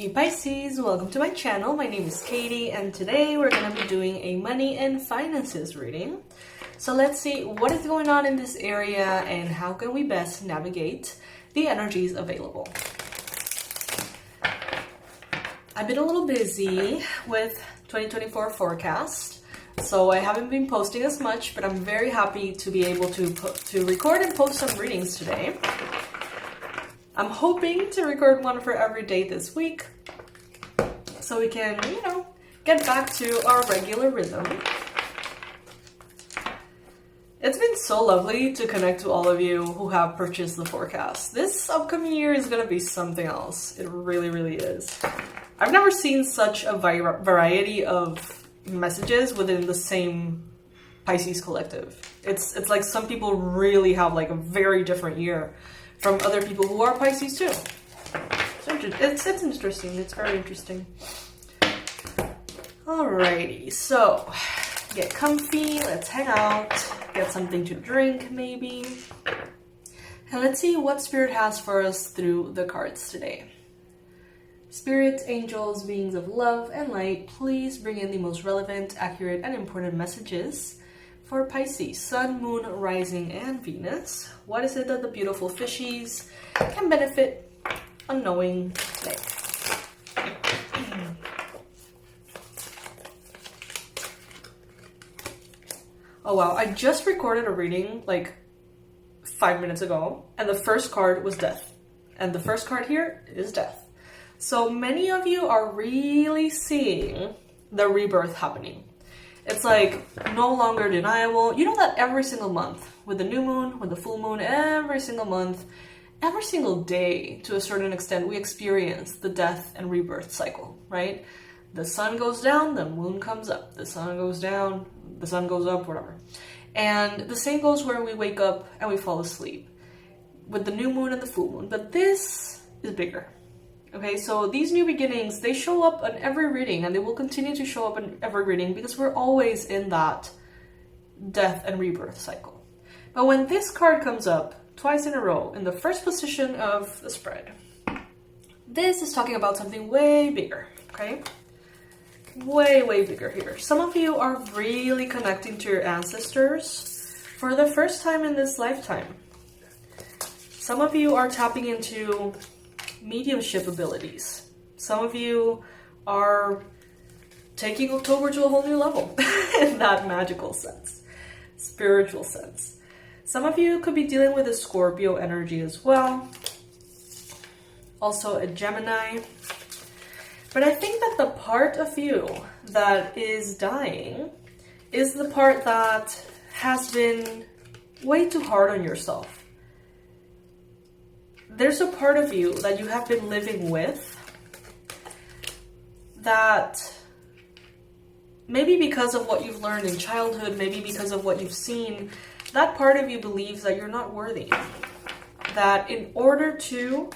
Hey Pisces, welcome to my channel. My name is Katie and today we're going to be doing a money and finances reading. So let's see what is going on in this area and how can we best navigate the energies available. I've been a little busy with 2024 forecast, so I haven't been posting as much, but I'm very happy to be able to record and post some readings today. I'm hoping to record one for every day this week so we can, get back to our regular rhythm. It's been so lovely to connect to all of you who have purchased the forecast. This upcoming year is going to be something else. It really, really is. I've never seen such a variety of messages within the same Pisces collective. It's like some people really have like a very different year from other people who are Pisces too. It's interesting. It's very interesting. Alrighty, so get comfy, let's hang out, get something to drink maybe. And let's see what Spirit has for us through the cards today. Spirit, angels, beings of love and light, please bring in the most relevant, accurate, and important messages for Pisces, Sun, Moon, Rising, and Venus. What is it that the beautiful fishies can benefit on knowing today? Oh wow, I just recorded a reading like 5 minutes ago, and the first card was death. And the first card here is death. So many of you are really seeing the rebirth happening. It's like no longer deniable. You know that every single month, with the new moon, with the full moon, every single month, every single day, to a certain extent, we experience the death and rebirth cycle, right? The sun goes down, the moon comes up. The sun goes down, the sun goes up, whatever. And the same goes where we wake up and we fall asleep with the new moon and the full moon. But this is bigger. Okay, so these new beginnings, they show up on every reading and they will continue to show up in every reading because we're always in that death and rebirth cycle. But when this card comes up twice in a row in the first position of the spread, this is talking about something way bigger, okay? Way, way bigger here. Some of you are really connecting to your ancestors for the first time in this lifetime. Some of you are tapping into mediumship abilities. Some of you are taking October to a whole new level in that magical sense, spiritual sense. Some of you could be dealing with a Scorpio energy as well, also a Gemini. But I think that the part of you that is dying is the part that has been way too hard on yourself. There's a part of you that you have been living with that maybe because of what you've learned in childhood, maybe because of what you've seen, that part of you believes that you're not worthy. That in order to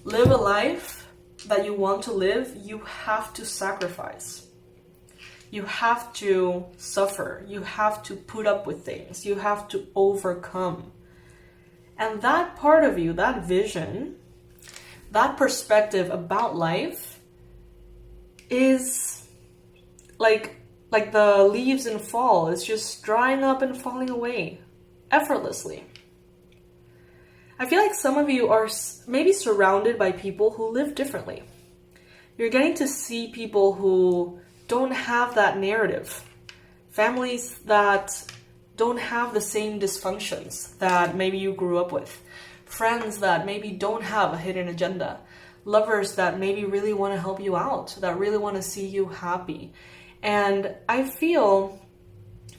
live a life that you want to live, you have to sacrifice. You have to suffer. You have to put up with things. You have to overcome. And that part of you, that vision, that perspective about life is like the leaves in fall. It's just drying up and falling away effortlessly. I feel like some of you are maybe surrounded by people who live differently. You're getting to see people who don't have that narrative. Families that don't have the same dysfunctions that maybe you grew up with. Friends that maybe don't have a hidden agenda. Lovers that maybe really want to help you out, that really want to see you happy. And I feel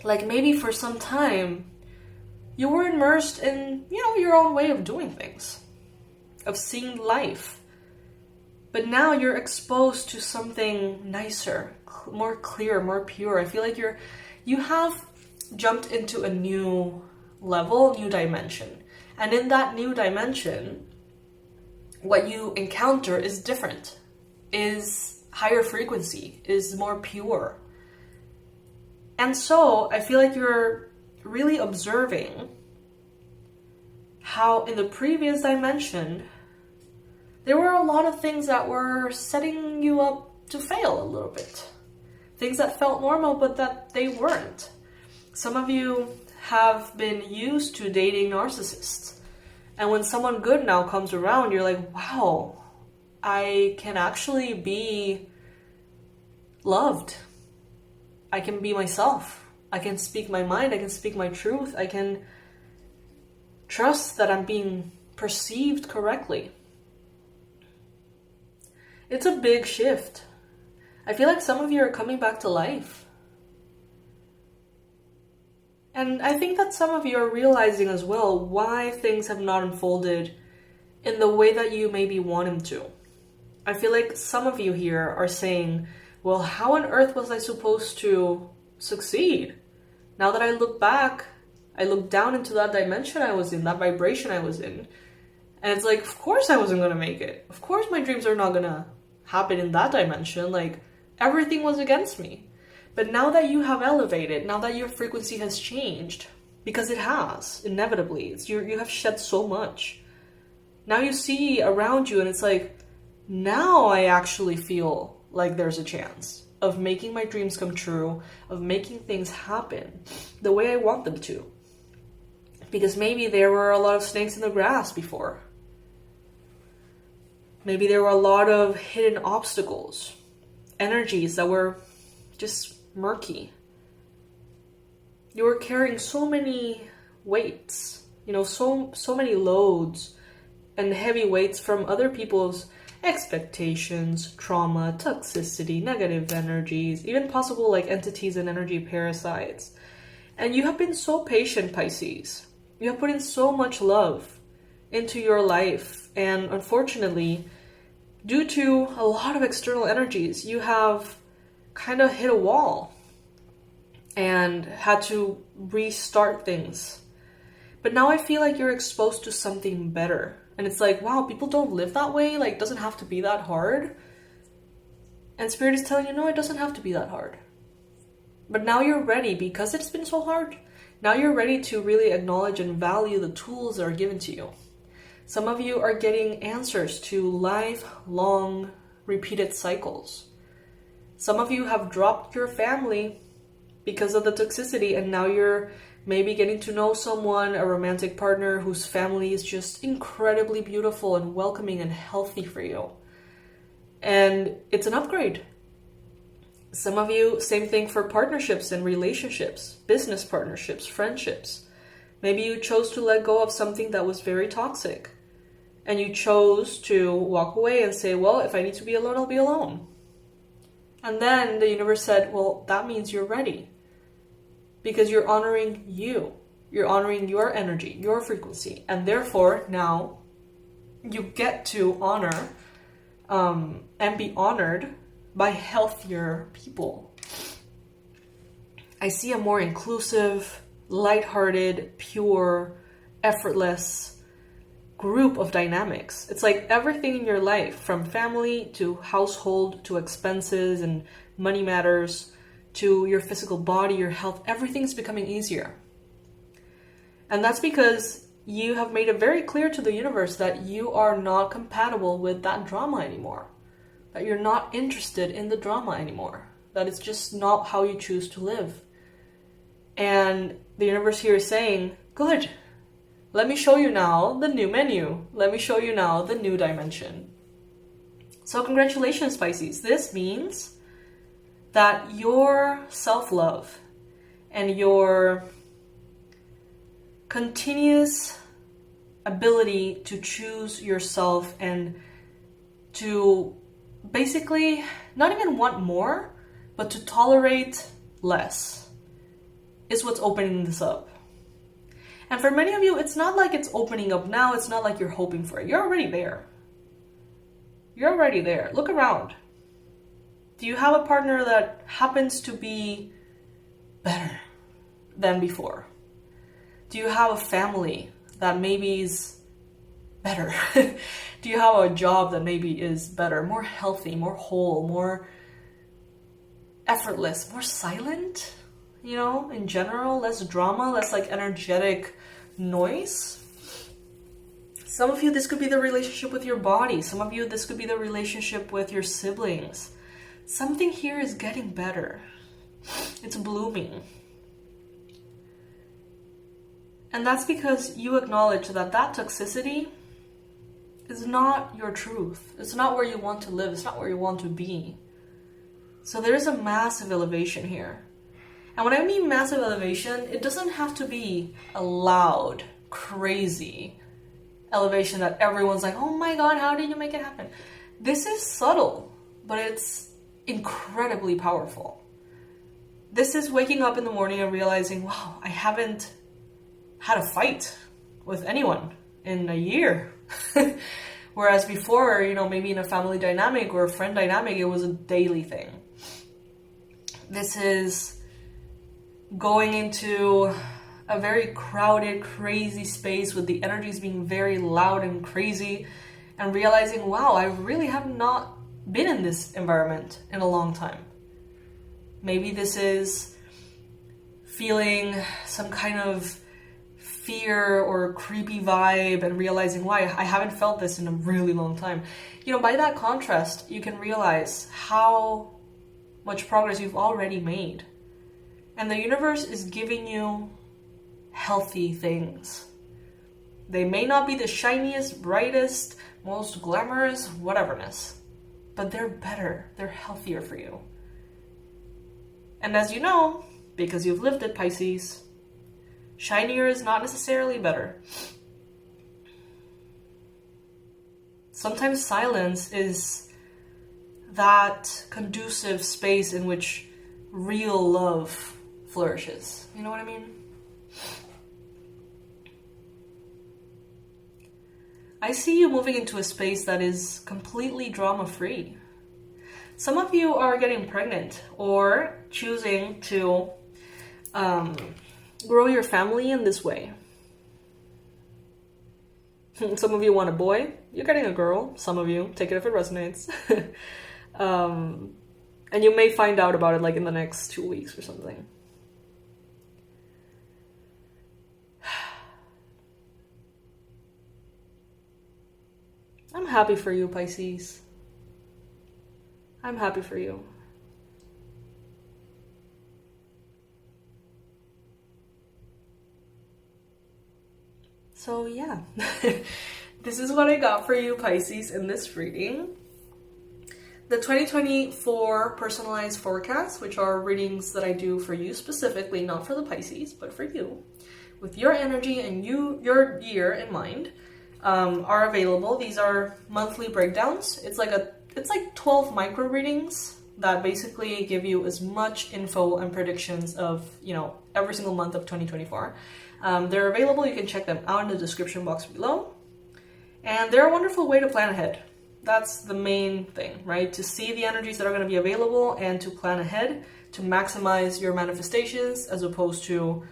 like maybe for some time, you were immersed in, your own way of doing things, of seeing life. But now you're exposed to something nicer, more clear, more pure. I feel like you have jumped into a new level, new dimension. And in that new dimension, what you encounter is different, is higher frequency, is more pure. And so I feel like you're really observing how in the previous dimension, there were a lot of things that were setting you up to fail a little bit. Things that felt normal, but that they weren't. Some of you have been used to dating narcissists. And when someone good now comes around, you're like, wow, I can actually be loved. I can be myself. I can speak my mind. I can speak my truth. I can trust that I'm being perceived correctly. It's a big shift. I feel like some of you are coming back to life. And I think that some of you are realizing as well why things have not unfolded in the way that you maybe want them to. I feel like some of you here are saying, well, how on earth was I supposed to succeed? Now that I look back, I look down into that dimension I was in, that vibration I was in. And it's like, of course I wasn't going to make it. Of course my dreams are not going to happen in that dimension. Like, everything was against me. But now that you have elevated, now that your frequency has changed, because it has, inevitably, you have shed so much. Now you see around you and it's like, now I actually feel like there's a chance of making my dreams come true, of making things happen the way I want them to. Because maybe there were a lot of snakes in the grass before. Maybe there were a lot of hidden obstacles, energies that were just murky. You were carrying so many weights, so many loads and heavy weights from other people's expectations, trauma, toxicity, negative energies, even possible like entities and energy parasites. And you have been so patient, Pisces. You have put in so much love into your life. And unfortunately, due to a lot of external energies, you have kind of hit a wall and had to restart things. But now I feel like you're exposed to something better. And it's like, wow, people don't live that way. Like, it doesn't have to be that hard. And Spirit is telling you, no, it doesn't have to be that hard. But now you're ready, because it's been so hard. Now you're ready to really acknowledge and value the tools that are given to you. Some of you are getting answers to lifelong repeated cycles. Some of you have dropped your family because of the toxicity, and now you're maybe getting to know someone, a romantic partner whose family is just incredibly beautiful and welcoming and healthy for you. And it's an upgrade. Some of you, same thing for partnerships and relationships, business partnerships, friendships. Maybe you chose to let go of something that was very toxic. And you chose to walk away and say, well, if I need to be alone, I'll be alone. And then the universe said, well, that means you're ready. Because you're honoring you. You're honoring your energy, your frequency. And therefore, now you get to honor and be honored by healthier people. I see a more inclusive, lighthearted, pure, effortless group of dynamics. It's like everything in your life, from family to household to expenses and money matters to your physical body, your health, everything's becoming easier. And that's because you have made it very clear to the universe that you are not compatible with that drama anymore. That you're not interested in the drama anymore. That it's just not how you choose to live. And the universe here is saying, good. Let me show you now the new menu. Let me show you now the new dimension. So congratulations, Pisces. This means that your self-love and your continuous ability to choose yourself and to basically not even want more, but to tolerate less is what's opening this up. And for many of you, it's not like it's opening up now. It's not like you're hoping for it. You're already there. You're already there. Look around. Do you have a partner that happens to be better than before? Do you have a family that maybe is better? Do you have a job that maybe is better, more healthy, more whole, more effortless, more silent? You know, in general, less drama, less like energetic noise. Some of you, this could be the relationship with your body. Some of you, this could be the relationship with your siblings. Something here is getting better. It's blooming. And that's because you acknowledge that that toxicity is not your truth. It's not where you want to live. It's not where you want to be. So there's a massive elevation here. And when I mean massive elevation, it doesn't have to be a loud, crazy elevation that everyone's like, oh my God, how did you make it happen? This is subtle, but it's incredibly powerful. This is waking up in the morning and realizing, wow, I haven't had a fight with anyone in a year. Whereas before, you know, maybe in a family dynamic or a friend dynamic, it was a daily thing. This is going into a very crowded, crazy space with the energies being very loud and crazy, and realizing, wow, I really have not been in this environment in a long time. Maybe this is feeling some kind of fear or creepy vibe and realizing, why I haven't felt this in a really long time. You know, by that contrast, you can realize how much progress you've already made. And the universe is giving you healthy things. They may not be the shiniest, brightest, most glamorous, whateverness, but they're better, they're healthier for you. And as you know, because you've lived it, Pisces, shinier is not necessarily better. Sometimes silence is that conducive space in which real love flourishes. You know what I mean? I see you moving into a space that is completely drama-free. Some of you are getting pregnant or choosing to grow your family in this way. Some of you want a boy, you're getting a girl. Some of you, take it if it resonates. And you may find out about it like in the next 2 weeks or something. I'm happy for you, Pisces. I'm happy for you. So yeah, this is what I got for you, Pisces, in this reading. The 2024 personalized forecasts, which are readings that I do for you specifically, not for the Pisces, but for you, with your energy and your year in mind, are available. These are monthly breakdowns. It's like 12 micro readings that basically give you as much info and predictions of, you know, every single month of 2024. They're available. You can check them out in the description box below. And they're a wonderful way to plan ahead. That's the main thing, right? To see the energies that are going to be available and to plan ahead to maximize your manifestations, as opposed to,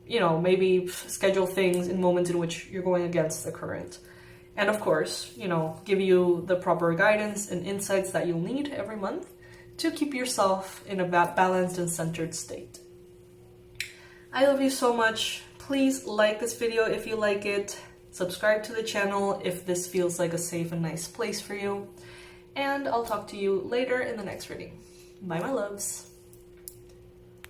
you know, maybe schedule things in moments in which you're going against the current. And of course, you know, give you the proper guidance and insights that you'll need every month to keep yourself in a balanced and centered state. I love you so much. Please like this video if you like it. Subscribe to the channel if this feels like a safe and nice place for you. And I'll talk to you later in the next reading. Bye, my loves.